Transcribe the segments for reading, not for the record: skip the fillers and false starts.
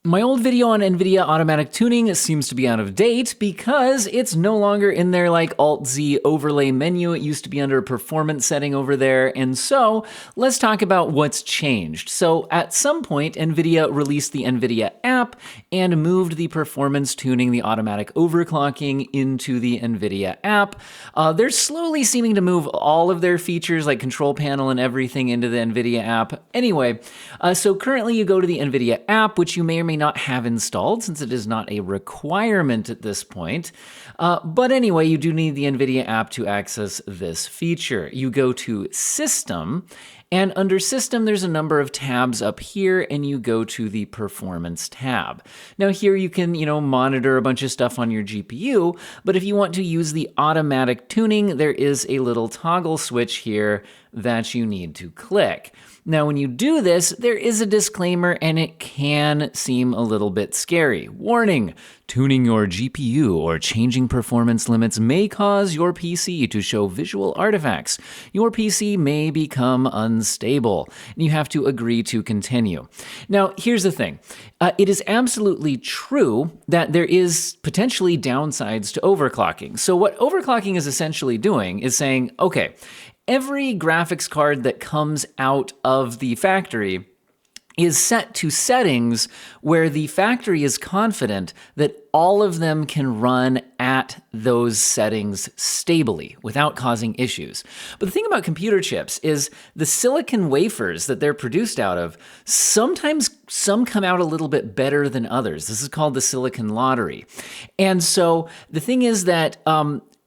My old video on Nvidia automatic tuning seems to be out of date because it's no longer in their Alt-Z overlay menu. It used to be under a performance setting over there. And so let's talk about what's changed. So at some point, Nvidia released the Nvidia App and moved the performance tuning, the automatic overclocking, into the Nvidia App. They're slowly seeming to move all of their features like control panel and everything into the Nvidia App. Anyway, so currently you go to the Nvidia App, which you may or may not have installed since it is not a requirement at this point. But anyway, you do need the Nvidia app to access this feature. You go to System, and under System, there's a number of tabs up here, and you go to the Performance tab. Now here you can, monitor a bunch of stuff on your GPU, but if you want to use the automatic tuning, there is a little toggle switch here that you need to click. Now, when you do this, there is a disclaimer and it can seem a little bit scary. Warning, tuning your GPU or changing performance limits may cause your PC to show visual artifacts. Your PC may become unstable, and you have to agree to continue. Now, here's the thing. It is absolutely true that there is potentially downsides to overclocking. So what overclocking is essentially doing is saying, okay, every graphics card that comes out of the factory is set to settings where the factory is confident that all of them can run at those settings stably without causing issues. But the thing about computer chips is the silicon wafers that they're produced out of, sometimes some come out a little bit better than others. This is called the silicon lottery. And so the thing is that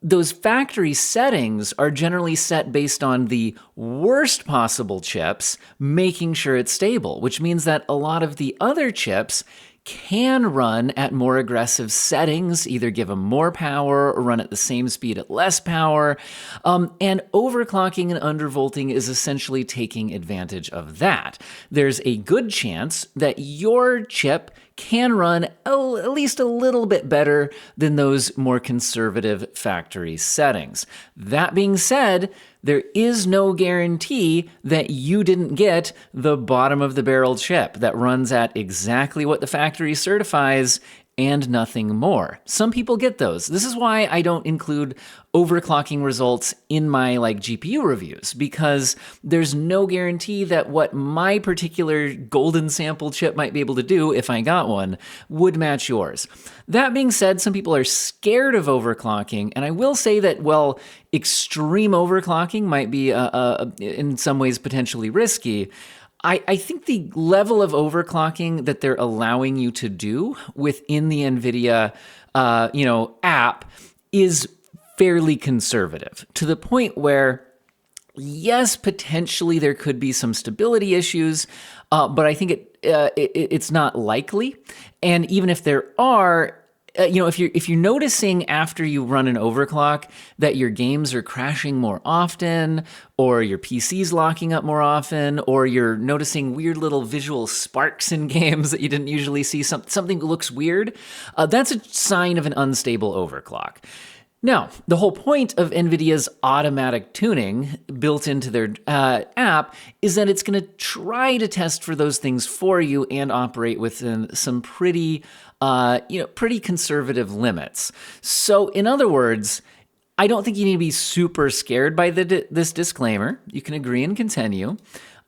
those factory settings are generally set based on the worst possible chips, making sure it's stable, which means that a lot of the other chips can run at more aggressive settings, either give them more power or run at the same speed at less power. And overclocking and undervolting is essentially taking advantage of that. There's a good chance that your chip can run at least a little bit better than those more conservative factory settings. That being said, there is no guarantee that you didn't get the bottom of the barrel chip that runs at exactly what the factory certifies and nothing more. Some people get those. This is why I don't include overclocking results in my GPU reviews, because there's no guarantee that what my particular golden sample chip might be able to do, if I got one, would match yours. That being said, some people are scared of overclocking, and I will say that, well, extreme overclocking might be in some ways potentially risky. I think the level of overclocking that they're allowing you to do within the NVIDIA app is fairly conservative, to the point where, yes, potentially there could be some stability issues, but I think it's not likely. And even if there are, if you're noticing after you run an overclock that your games are crashing more often, or your PC's locking up more often, or you're noticing weird little visual sparks in games that you didn't usually see, something that looks weird, that's a sign of an unstable overclock. Now, the whole point of NVIDIA's automatic tuning built into their app is that it's going to try to test for those things for you and operate within some pretty conservative limits. So, in other words, I don't think you need to be super scared by this disclaimer. You can agree and continue.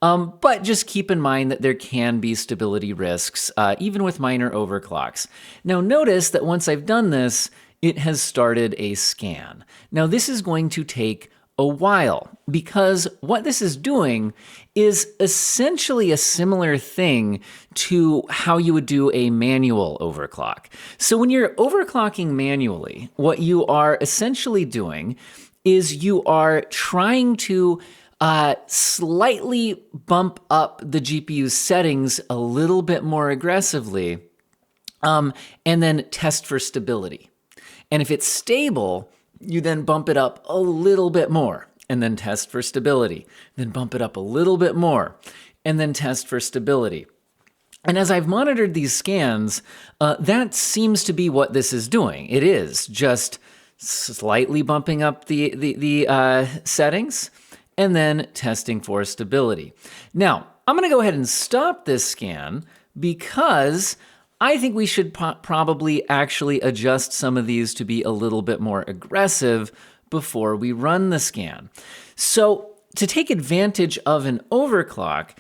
But just keep in mind that there can be stability risks, even with minor overclocks. Now, notice that once I've done this, it has started a scan. Now, this is going to take a while, because what this is doing is essentially a similar thing to how you would do a manual overclock. So when you're overclocking manually, what you are essentially doing is you are trying to slightly bump up the GPU settings a little bit more aggressively, and then test for stability. And if it's stable, you then bump it up a little bit more and then test for stability. Then bump it up a little bit more and then test for stability. And as I've monitored these scans, that seems to be what this is doing. It is just slightly bumping up the settings and then testing for stability. Now, I'm going to go ahead and stop this scan because I think we should probably actually adjust some of these to be a little bit more aggressive before we run the scan. So to take advantage of an overclock,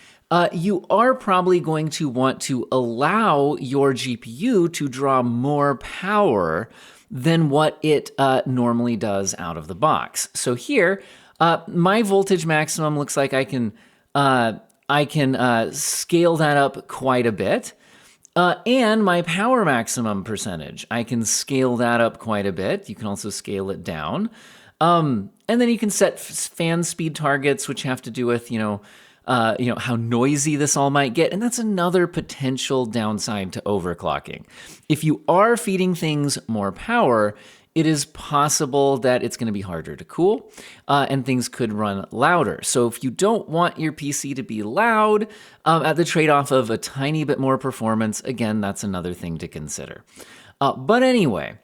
you are probably going to want to allow your GPU to draw more power than what it normally does out of the box. So here, my voltage maximum looks like I can scale that up quite a bit. And my power maximum percentage, I can scale that up quite a bit. You can also scale it down. And then you can set fan speed targets, which have to do with, how noisy this all might get. And that's another potential downside to overclocking. If you are feeding things more power, it is possible that it's going to be harder to cool and things could run louder. So if you don't want your PC to be loud at the trade-off of a tiny bit more performance, again, that's another thing to consider. But anyway,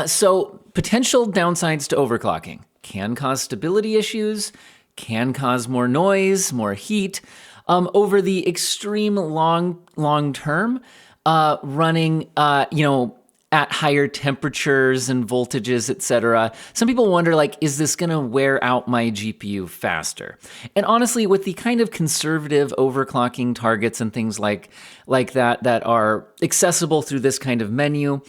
so potential downsides to overclocking can cause stability issues, can cause more noise, more heat. Over the extreme long term, running, at higher temperatures and voltages, etc. Some people wonder, is this going to wear out my GPU faster? And honestly, with the kind of conservative overclocking targets and things like that are accessible through this kind of menu,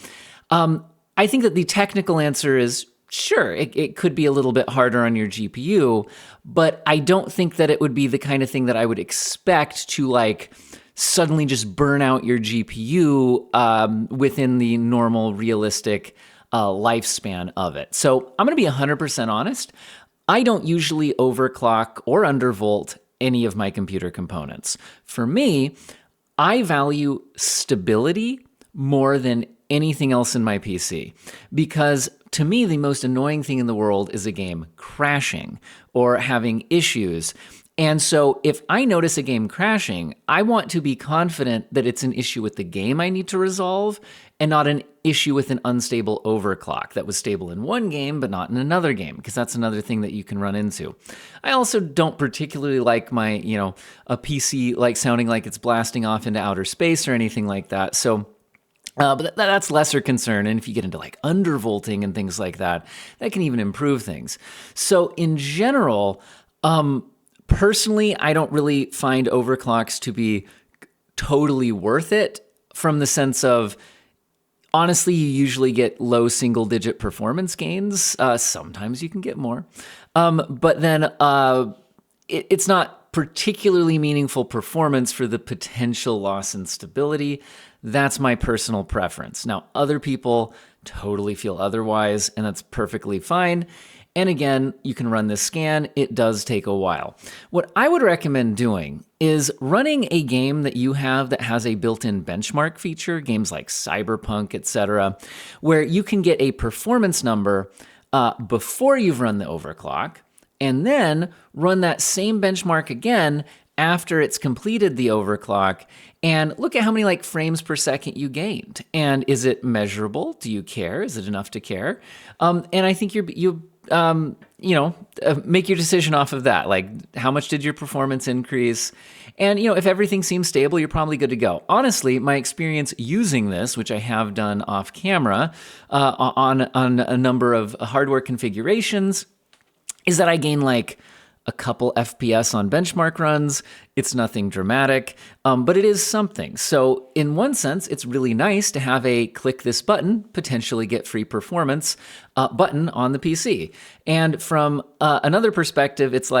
I think that the technical answer is sure, it could be a little bit harder on your GPU, but I don't think that it would be the kind of thing that I would expect to suddenly just burn out your GPU within the normal, realistic lifespan of it. So I'm going to be 100% honest. I don't usually overclock or undervolt any of my computer components. For me, I value stability more than anything else in my PC, because to me, the most annoying thing in the world is a game crashing or having issues. And so if I notice a game crashing, I want to be confident that it's an issue with the game I need to resolve and not an issue with an unstable overclock that was stable in one game but not in another game, because that's another thing that you can run into. I also don't particularly like my, a PC sounding like it's blasting off into outer space or anything like that. So but that's lesser concern. And if you get into undervolting and things like that, that can even improve things. So in general, personally, I don't really find overclocks to be totally worth it, from the sense of, honestly, you usually get low single-digit performance gains. Sometimes you can get more. But then it's not particularly meaningful performance for the potential loss in stability. That's my personal preference. Now, other people totally feel otherwise, and that's perfectly fine. And again, you can run this scan. It does take a while. What I would recommend doing is running a game that you have that has a built-in benchmark feature, games like Cyberpunk, etc., where you can get a performance number before you've run the overclock, and then run that same benchmark again after it's completed the overclock, and look at how many frames per second you gained. And is it measurable? Do you care? Is it enough to care? And I think make your decision off of that. How much did your performance increase? And, if everything seems stable, you're probably good to go. Honestly, my experience using this, which I have done off camera on a number of hardware configurations, is that I gain a couple FPS on benchmark runs. It's nothing dramatic, but it is something. So in one sense, it's really nice to have a click this button, potentially get free performance button on the PC. And from another perspective, it's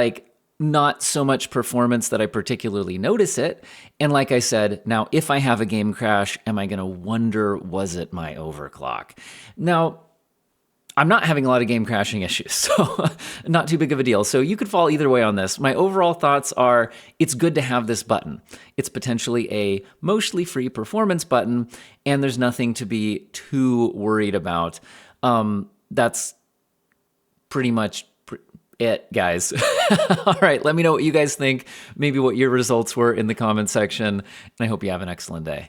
not so much performance that I particularly notice it. And like I said, now if I have a game crash, am I going to wonder, was it my overclock? Now, I'm not having a lot of game crashing issues, so not too big of a deal. So you could fall either way on this. My overall thoughts are, it's good to have this button. It's potentially a mostly free performance button, and there's nothing to be too worried about. That's pretty much it, guys. All right, let me know what you guys think, maybe what your results were in the comments section, and I hope you have an excellent day.